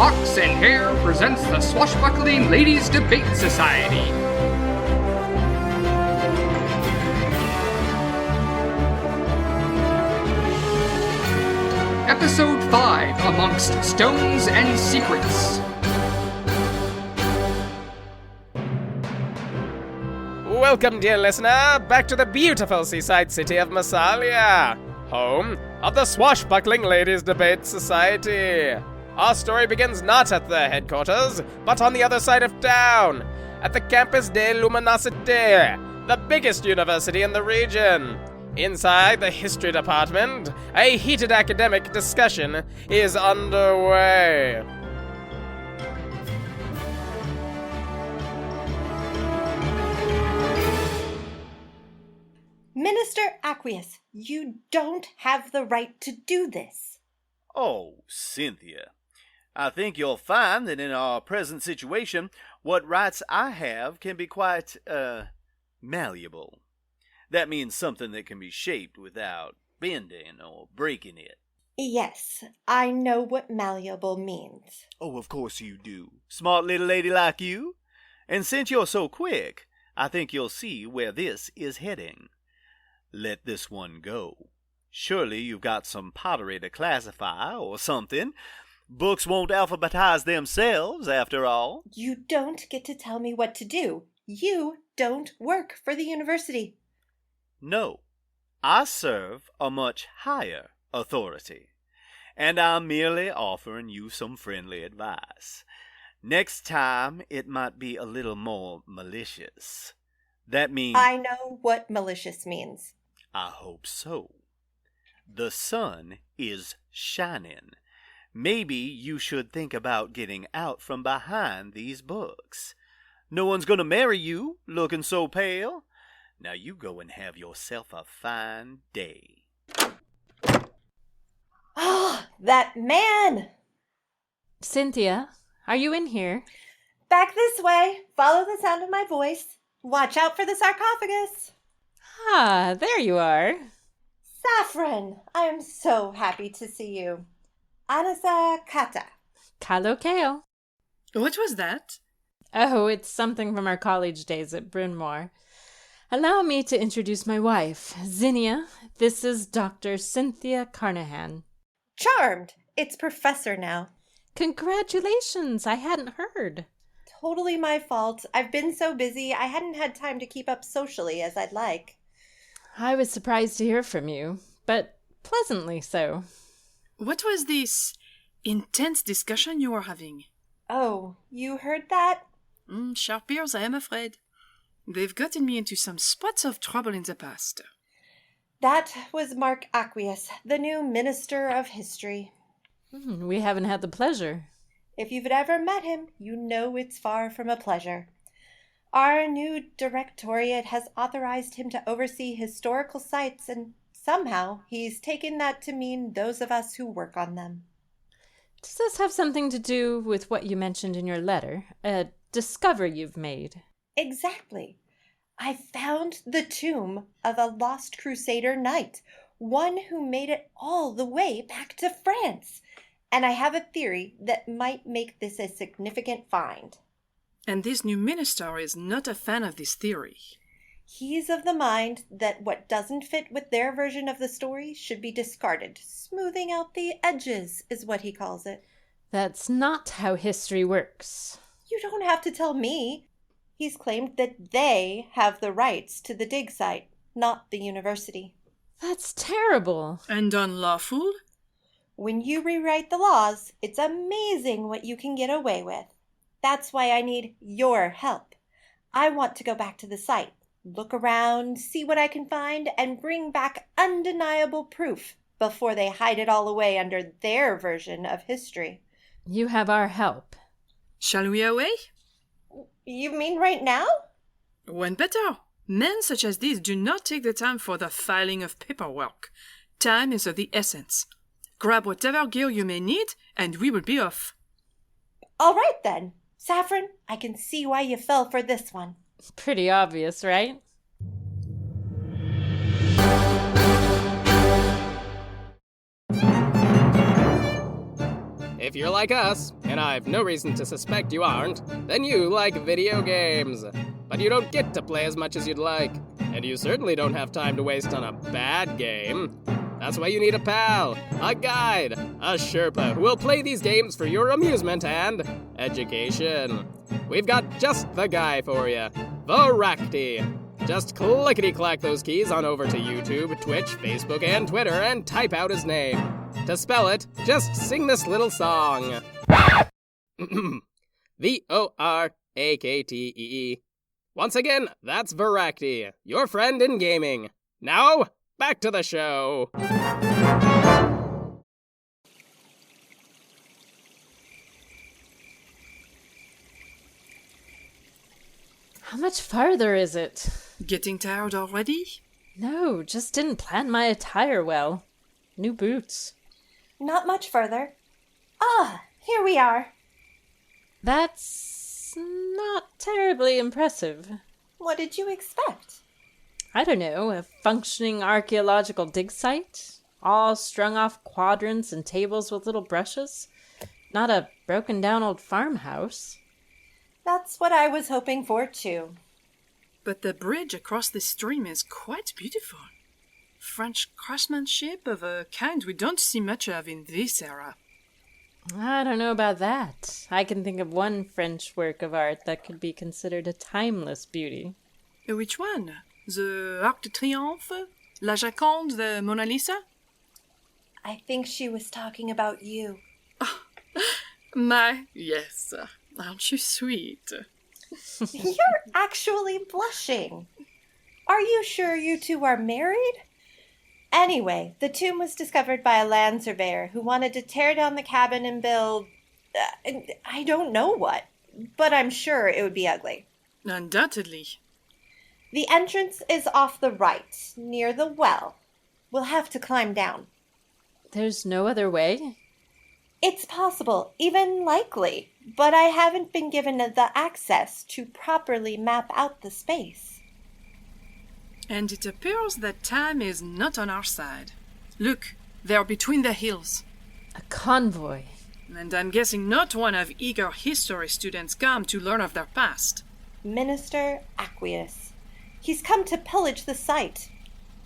Fox and Hare presents the Swashbuckling Ladies Debate Society. Episode 5, Amongst Stones and Secrets. Welcome, dear listener, back to the beautiful seaside city of Massalia, home of the Swashbuckling Ladies Debate Society. Our story begins not at the headquarters, but on the other side of town, at the Campus de Luminosité, the biggest university in the region. Inside the history department, a heated academic discussion is underway. Minister Aqueous, you don't have the right to do this. Oh, Cynthia, I think you'll find that in our present situation, what rights I have can be quite, malleable. That means something that can be shaped without bending or breaking it. Yes, I know what malleable means. Oh, of course you do. Smart little lady like you. And since you're so quick, I think you'll see where this is heading. Let this one go. Surely you've got some pottery to classify or something. Books won't alphabetize themselves, after all. You don't get to tell me what to do. You don't work for the university. No, I serve a much higher authority, and I'm merely offering you some friendly advice. Next time, it might be a little more malicious. That means... I know what malicious means. I hope so. The sun is shining. Maybe you should think about getting out from behind these books. No one's going to marry you, looking so pale. Now you go and have yourself a fine day. Ah, that man! Cynthia, are you in here? Back this way. Follow the sound of my voice. Watch out for the sarcophagus. Ah, there you are. Saffron, I am so happy to see you. Anasa Kata. Kalokeo. What was that? Oh, it's something from our college days at Bryn Mawr. Allow me to introduce my wife, Zinnia. This is Dr. Cynthia Carnahan. Charmed. It's professor now. Congratulations, I hadn't heard. Totally my fault. I've been so busy, I hadn't had time to keep up socially as I'd like. I was surprised to hear from you, but pleasantly so. What was this intense discussion you were having? Oh, you heard that? Sharp ears, I am afraid. They've gotten me into some spots of trouble in the past. That was Mark Aqueous, the new Minister of History. We haven't had the pleasure. If you've ever met him, you know it's far from a pleasure. Our new directorate has authorized him to oversee historical sites, and somehow he's taken that to mean those of us who work on them. Does this have something to do with what you mentioned in your letter? A discovery you've made? Exactly. I found the tomb of a lost Crusader knight, one who made it all the way back to France. And I have a theory that might make this a significant find. And this new minister is not a fan of this theory. He's of the mind that what doesn't fit with their version of the story should be discarded. Smoothing out the edges is what he calls it. That's not how history works. You don't have to tell me. He's claimed that they have the rights to the dig site, not the university. That's terrible. And unlawful? When you rewrite the laws, it's amazing what you can get away with. That's why I need your help. I want to go back to the site, look around, see what I can find, and bring back undeniable proof before they hide it all away under their version of history. You have our help. Shall we away? You mean right now? When better. Men such as these do not take the time for the filing of paperwork. Time is of the essence. Grab whatever gear you may need, and we will be off. All right, then. Saffron, I can see why you fell for this one. Pretty obvious, right? If you're like us, and I've no reason to suspect you aren't, then you like video games. But you don't get to play as much as you'd like, and you certainly don't have time to waste on a bad game. That's why you need a pal, a guide, a Sherpa who will play these games for your amusement and education. We've got just the guy for you, Varacti. Just clickety-clack those keys on over to YouTube, Twitch, Facebook, and Twitter and type out his name. To spell it, just sing this little song. V-O-R-A-K-T-E-E. Once again, that's Varacti, your friend in gaming. Now, back to the show. How much farther is it? Getting tired already? No, just didn't plan my attire well. New boots. Not much further. Ah, here we are. That's not terribly impressive. What did you expect? I don't know, a functioning archaeological dig site? All strung off quadrants and tables with little brushes? Not a broken down old farmhouse. That's what I was hoping for, too. But the bridge across the stream is quite beautiful. French craftsmanship of a kind we don't see much of in this era. I don't know about that. I can think of one French work of art that could be considered a timeless beauty. Which one? The Arc de Triomphe? La Joconde, the Mona Lisa? I think she was talking about you. Yes. Aren't you sweet? You're actually blushing. Are you sure you two are married? Anyway, the tomb was discovered by a land surveyor who wanted to tear down the cabin and build... I don't know what, but I'm sure it would be ugly. Undoubtedly. The entrance is off the right, near the well. We'll have to climb down. There's no other way? It's possible, even likely, but I haven't been given the access to properly map out the space. And it appears that time is not on our side. Look, they're between the hills. A convoy. And I'm guessing not one of eager history students come to learn of their past. Minister Aqueous. He's come to pillage the site,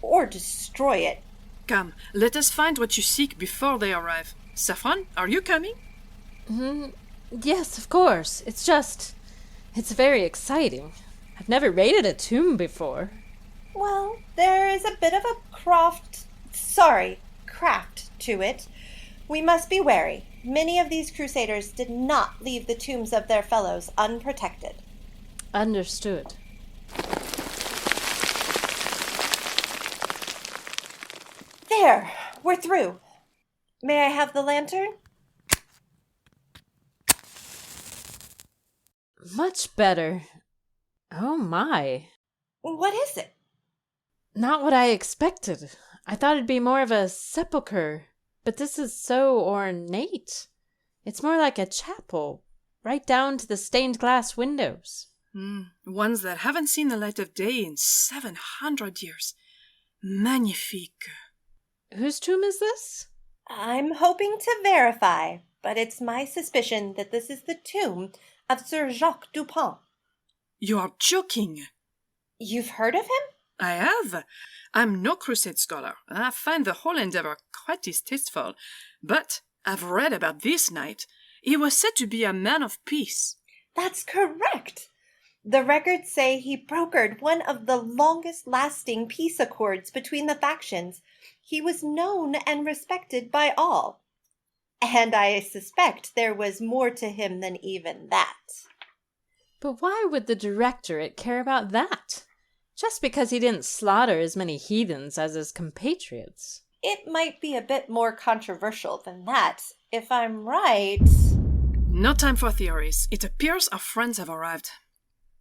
or destroy it. Come, let us find what you seek before they arrive. Saffron, are you coming? Yes, of course. It's very exciting. I've never raided a tomb before. Well, there is a bit of a craft to it. We must be wary. Many of these crusaders did not leave the tombs of their fellows unprotected. Understood. There, we're through. May I have the lantern? Much better. Oh my. What is it? Not what I expected. I thought it'd be more of a sepulchre, but this is so ornate. It's more like a chapel, right down to the stained glass windows. Ones that haven't seen the light of day in 700 years. Magnifique. Whose tomb is this? I'm hoping to verify, but it's my suspicion that this is the tomb of Sir Jacques Dupont. You are joking. You've heard of him? I have. I'm no crusade scholar, and I find the whole endeavor quite distasteful. But I've read about this knight. He was said to be a man of peace. That's correct. The records say he brokered one of the longest-lasting peace accords between the factions. He was known and respected by all. And I suspect there was more to him than even that. But why would the Directorate care about that? Just because he didn't slaughter as many heathens as his compatriots. It might be a bit more controversial than that, if I'm right. No time for theories. It appears our friends have arrived.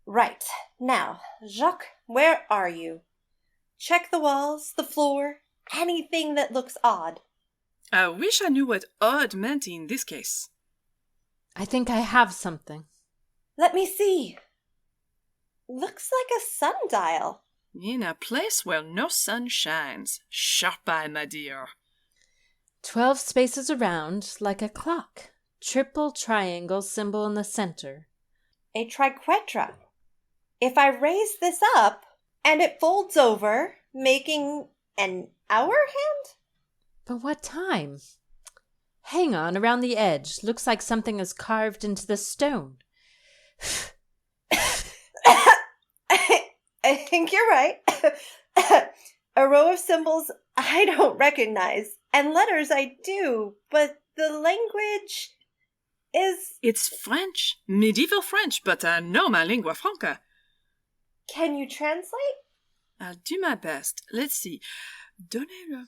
Right. Now, Jacques, where are you? Check the walls, the floor, anything that looks odd. I wish I knew what odd meant in this case. I think I have something. Let me see. Looks like a sundial. In a place where no sun shines. Sharp eye, my dear. 12 spaces around, like a clock. triple triangle symbol in the center. A triquetra. If I raise this up and it folds over, making an hour hand? But what time? Hang on, around the edge. Looks like something is carved into the stone. I think you're right. A row of symbols I don't recognize, and letters I do, but the language is... It's French, medieval French, but I know my lingua franca. Can you translate? I'll do my best. Let's see. Donnez-le.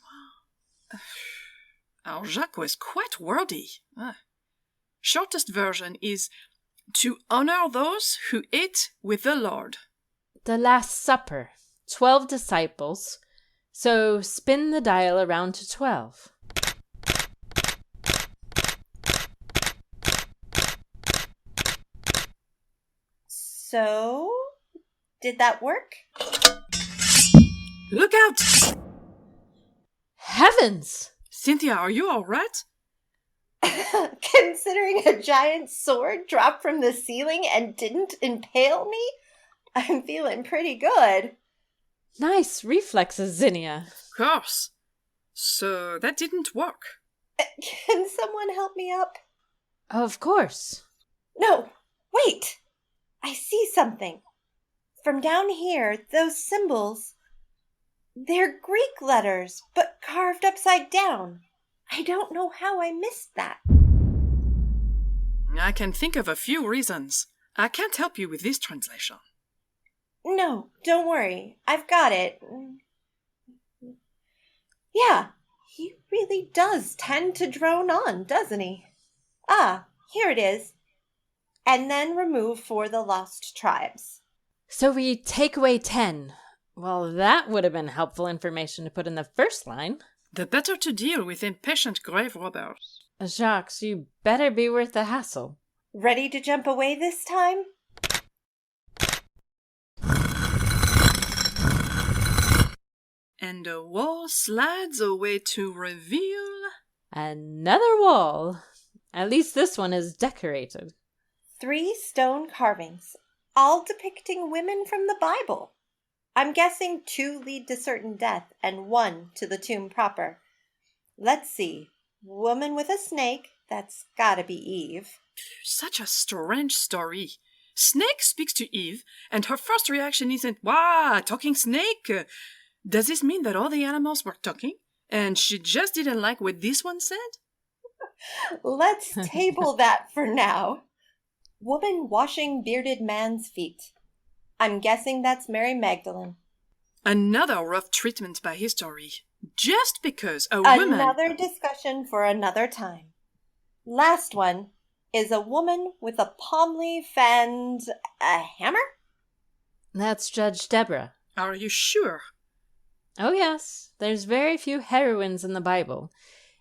Our Jacques was quite wordy. Shortest version is to honor those who ate with the Lord. The Last Supper. 12 disciples. So spin the dial around to 12. So, did that work? Look out! Heavens! Cynthia, are you all right? Considering a giant sword dropped from the ceiling and didn't impale me, I'm feeling pretty good. Nice reflexes, Zinnia. Of course. So that didn't work. Can someone help me up? Of course. No, wait! I see something. From down here, those symbols, they're Greek letters, but carved upside down. I don't know how I missed that. I can think of a few reasons. I can't help you with this translation. No, don't worry. I've got it. Yeah, he really does tend to drone on, doesn't he? Ah, here it is. And then remove for the lost tribes. So we take away 10. Well, that would have been helpful information to put in the first line. The better to deal with impatient grave robbers. Jacques, you better be worth the hassle. Ready to jump away this time? And the wall slides away to reveal... Another wall. At least this one is decorated. 3 stone carvings, all depicting women from the Bible. I'm guessing 2 lead to certain death and 1 to the tomb proper. Let's see. Woman with a snake, that's gotta be Eve. Such a strange story. Snake speaks to Eve, and her first reaction isn't, "Wow, talking snake!" Does this mean that all the animals were talking, and she just didn't like what this one said? Let's table that for now. Woman washing bearded man's feet. I'm guessing that's Mary Magdalene. Another rough treatment by history. Just because a woman... Another discussion for another time. Last one is a woman with a palm leaf and a hammer? That's Judge Deborah. Are you sure? Oh yes, there's very few heroines in the Bible,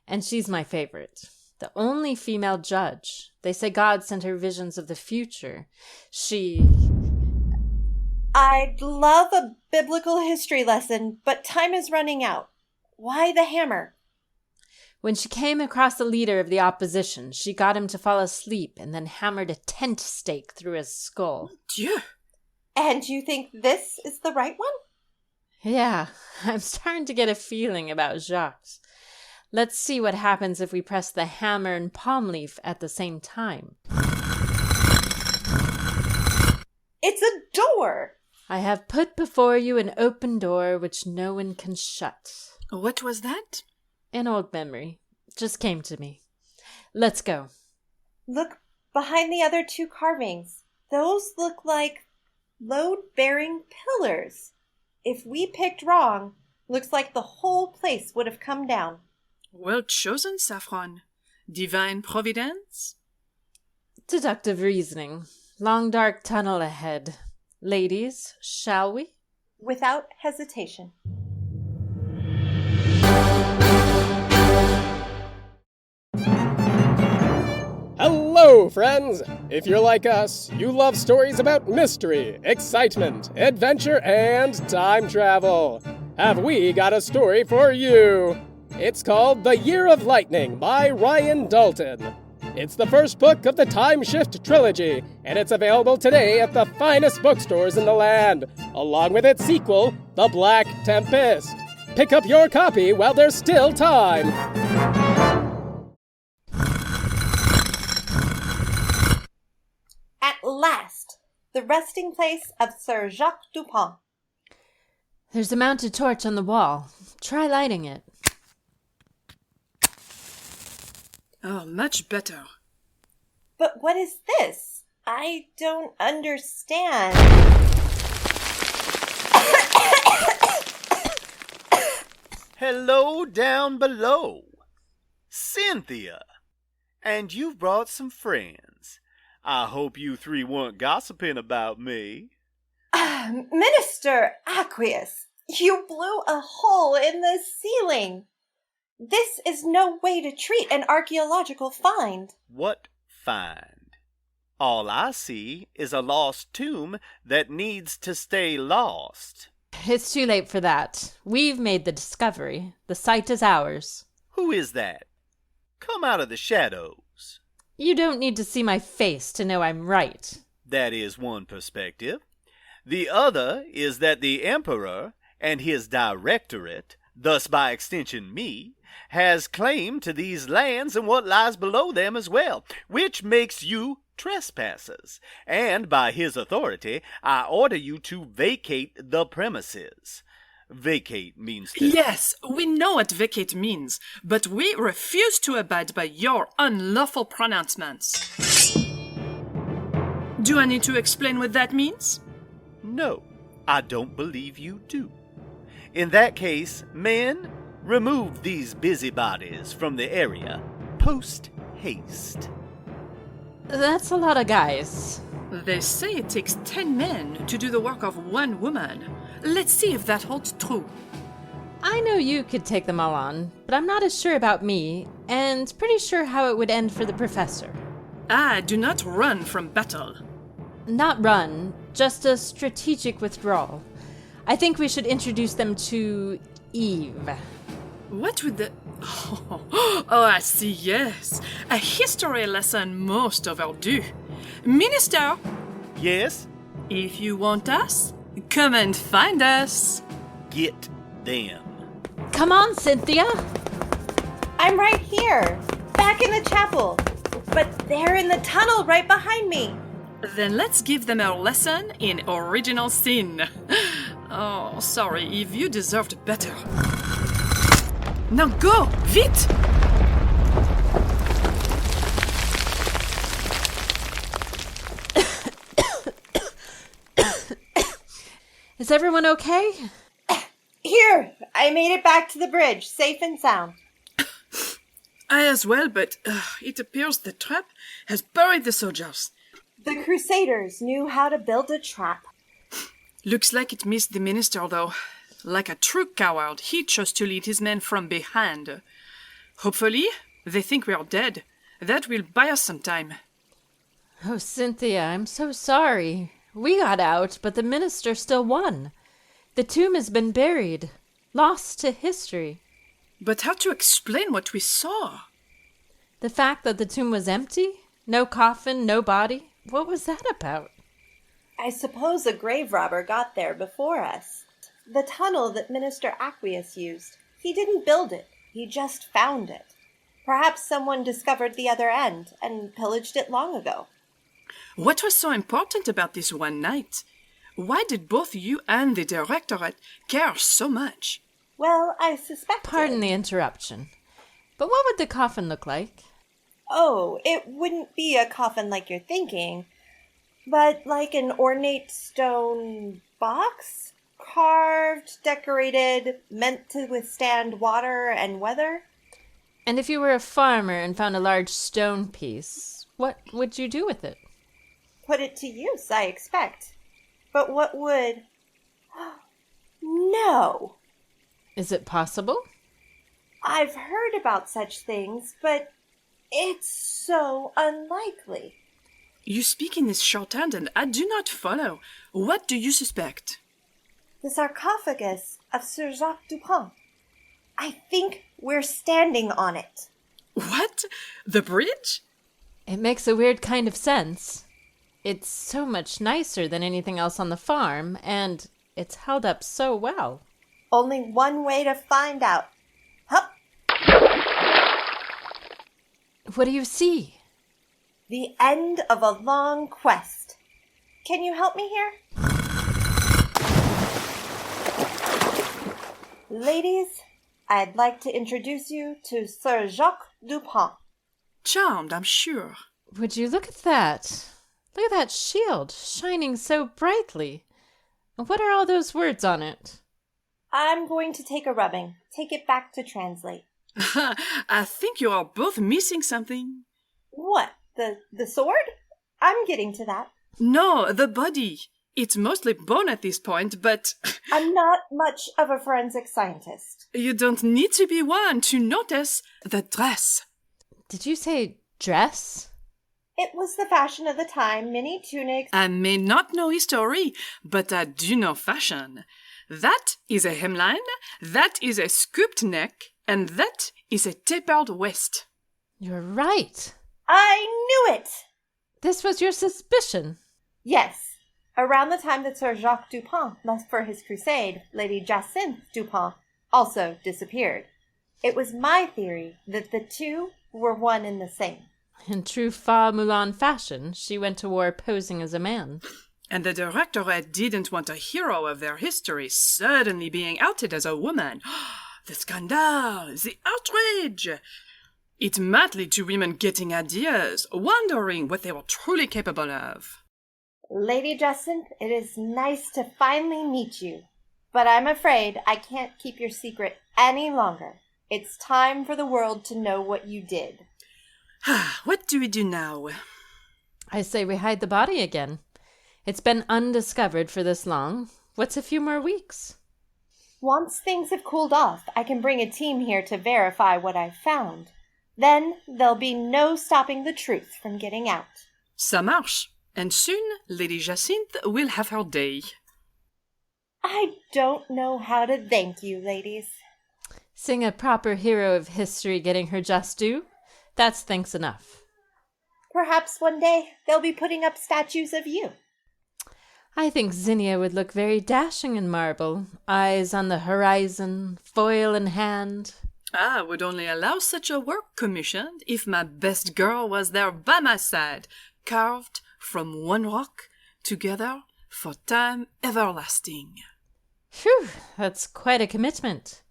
and she's my favorite. The only female judge. They say God sent her visions of the future. I'd love a biblical history lesson, but time is running out. Why the hammer? When she came across the leader of the opposition, she got him to fall asleep and then hammered a tent stake through his skull. Dieu! And you think this is the right one? Yeah, I'm starting to get a feeling about Jacques. Let's see what happens if we press the hammer and palm leaf at the same time. It's a door! I have put before you an open door which no one can shut. What was that? An old memory. Just came to me. Let's go. Look behind the other 2 carvings. Those look like load-bearing pillars. If we picked wrong, looks like the whole place would have come down. Well chosen, Saffron. Divine providence? Deductive reasoning. Long dark tunnel ahead. Ladies, shall we? Without hesitation. Hello, friends! If you're like us, you love stories about mystery, excitement, adventure, and time travel. Have we got a story for you? It's called The Year of Lightning by Ryan Dalton. It's the first book of the Time Shift trilogy, and it's available today at the finest bookstores in the land, along with its sequel, The Black Tempest. Pick up your copy while there's still time. At last, the resting place of Sir Jacques Dupin. There's a mounted torch on the wall. Try lighting it. Oh, much better. But what is this? I don't understand. Hello down below. Cynthia. And you've brought some friends. I hope you three weren't gossiping about me. Minister Aqueous, you blew a hole in the ceiling. This is no way to treat an archaeological find. What find? All I see is a lost tomb that needs to stay lost. It's too late for that. We've made the discovery. The site is ours. Who is that? Come out of the shadows. You don't need to see my face to know I'm right. That is one perspective. The other is that the Emperor and his directorate, thus by extension me, has claim to these lands and what lies below them as well, which makes you trespassers. And by his authority, I order you to vacate the premises. Vacate means to... Yes, we know what vacate means, but we refuse to abide by your unlawful pronouncements. Do I need to explain what that means? No, I don't believe you do. In that case, men, remove these busybodies from the area post haste. That's a lot of guys. They say it takes 10 men to do the work of one woman. Let's see if that holds true. I know you could take them all on, but I'm not as sure about me, and pretty sure how it would end for the professor. I do not run from battle. Not run, just a strategic withdrawal. I think we should introduce them to Eve. What would the... Oh, I see, yes. A history lesson most overdue. Minister, Yes? if you want us, come and find us. Get them. Come on, Cynthia! I'm right here, back in the chapel. But they're in the tunnel right behind me. Then let's give them a lesson in original sin. Oh, sorry, Eve, you deserved better. Now go, vite! Is everyone okay? Here, I made it back to the bridge, safe and sound. I as well, but it appears the trap has buried the soldiers. The Crusaders knew how to build a trap. Looks like it missed the minister, though. Like a true coward, he chose to lead his men from behind. Hopefully, they think we are dead. That will buy us some time. Oh, Cynthia, I'm so sorry. We got out, but the minister still won. The tomb has been buried, lost to history. But how to explain what we saw? The fact that the tomb was empty? No coffin, no body? What was that about? I suppose a grave robber got there before us. The tunnel that Minister Aqueous used. He didn't build it. He just found it. Perhaps someone discovered the other end and pillaged it long ago. What was so important about this one night? Why did both you and the directorate care so much? Well, I suspect. Pardon the interruption. But what would the coffin look like? Oh, it wouldn't be a coffin like you're thinking, but like an ornate stone box? Carved, decorated, meant to withstand water and weather? And if you were a farmer and found a large stone piece, what would you do with it? Put it to use, I expect. But what would... No! Is it possible? I've heard about such things, but it's so unlikely. You speak in this shorthand and I do not follow. What do you suspect? The sarcophagus of Sir Jacques Dupin. I think we're standing on it. What? The bridge? It makes a weird kind of sense. It's so much nicer than anything else on the farm, and it's held up so well. Only one way to find out. Hup! What do you see? The end of a long quest. Can you help me here? Ladies, I'd like to introduce you to Sir Jacques Dupont. Charmed, I'm sure. Would you look at that? Look at that shield, shining so brightly. What are all those words on it? I'm going to take a rubbing. Take it back to translate. I think you are both missing something. What? The sword? I'm getting to that. No, the body. It's mostly bone at this point, but I'm not much of a forensic scientist. you don't need to be one to notice the dress. Did you say dress? It was the fashion of the time, mini tunics. I may not know history, but I do know fashion. That is a hemline, that is a scooped neck, and that is a tapered waist. You're right. I knew it! This was your suspicion. Yes. Around the time that Sir Jacques Dupont left for his crusade, Lady Jacinthe Dupont also disappeared. It was my theory that the two were one and the same. In true Fa Mulan fashion, she went to war posing as a man. And the directorate didn't want a hero of their history suddenly being outed as a woman. The scandal, the outrage! It might lead to women getting ideas, wondering what they were truly capable of. Lady Jacinthe, it is nice to finally meet you. But I'm afraid I can't keep your secret any longer. It's time for the world to know what you did. What do we do now? I say we hide the body again. It's been undiscovered for this long. What's a few more weeks? Once things have cooled off, I can bring a team here to verify what I've found. Then there'll be no stopping the truth from getting out. Ça marche. And soon, Lady Jacinthe will have her day. I don't know how to thank you, ladies. Sing a proper hero of history getting her just due? That's thanks enough. Perhaps one day they'll be putting up statues of you. I think Zinnia would look very dashing in marble, eyes on the horizon, foil in hand. I would only allow such a work commissioned if my best girl was there by my side, carved from one rock, together for time everlasting. Phew, that's quite a commitment.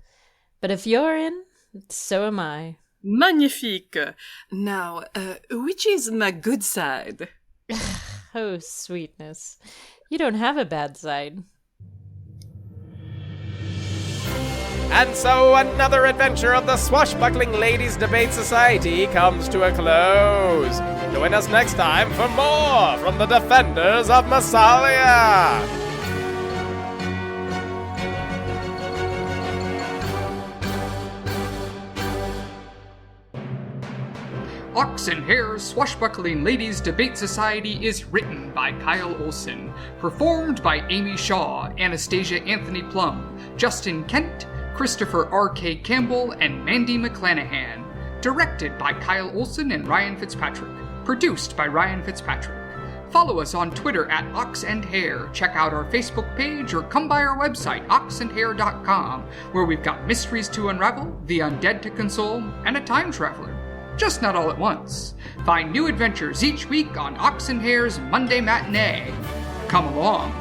But if you're in, so am I. Magnifique! Now, which is my good side? Oh, sweetness. You don't have a bad side. And so another adventure of the Swashbuckling Ladies Debate Society comes to a close. Join us next time for more from the Defenders of Massalia. Ox and Hare Swashbuckling Ladies Debate Society is written by Kyle Olson, performed by Amy Shaw, Anastasia Anthony Plum, Justin Kent, Christopher R.K. Campbell, and Mandy McClanahan. Directed by Kyle Olson and Ryan Fitzpatrick. Produced by Ryan Fitzpatrick. Follow us on Twitter at Ox and Hare. Check out our Facebook page or come by our website, oxandhare.com, where we've got mysteries to unravel, the undead to console, and a time traveler. Just not all at once. Find new adventures each week on Ox and Hare's Monday Matinee. Come along.